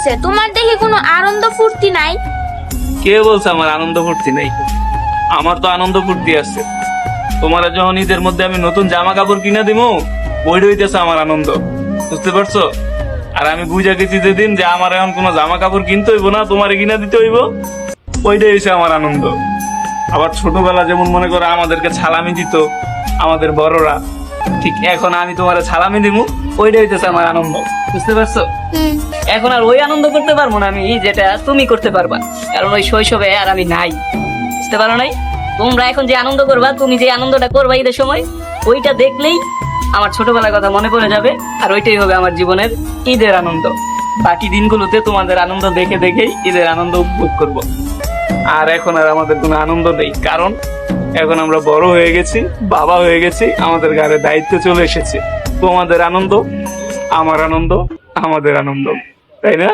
হয়েছে? তোমার দেখি কোনো আনন্দ ফুর্তি নাই। কে বলছে আমার আনন্দ ফুর্তি নাই? আমার তো আনন্দ ফুর্তি আছে। তোমার যখন ঈদের মধ্যে আমি নতুন জামা কাপড় কিনে দিব, ওইটা হইতেছে আমার আনন্দ। বুঝতে পারছো? আর আমি বুঝা গেছি যেদিন যে আমার এখন কোনো জামা কাপড় কিনতে হইব না, তোমারে কিনে দিতে হইব, ওইটাই হচ্ছে আমার আনন্দ। আবার ছোটবেলা যেমন মনে করো আমাদেরকে সালামি দিত আমাদের বড়রা, ঠিক এখন আমি তোমার সালামি দিব, ওইটাই হইতেছে আমার আনন্দ। বুঝতে পারছো? এখন আর ওই আনন্দ করতে পারবো না আমি যেটা তুমি করতে পারবা, কারণ ওই শৈশবে আর আমি নাই। বুঝতে পারো নাই? তোমরা এখন যে আনন্দ করবা, তুমি যে আনন্দটা করবা ঈদের সময়, ওইটা দেখলেই আমার ছোটবেলার কথা মনে পড়ে যাবে, আর ওইটাই হবে আমার জীবনের ঈদের আনন্দ। বাকি দিনগুলোতে তোমাদের আনন্দ দেখে দেখেই ঈদের আনন্দ উপভোগ করব। আর এখন আর আমাদের কোনো আনন্দ নেই, কারণ এখন আমরা বড় হয়ে গেছি, বাবা হয়ে গেছি, আমাদের ঘরে দায়িত্ব চলে এসেছে। তোমাদের আনন্দ আমার আনন্দ, আমাদের আনন্দ, তাই না?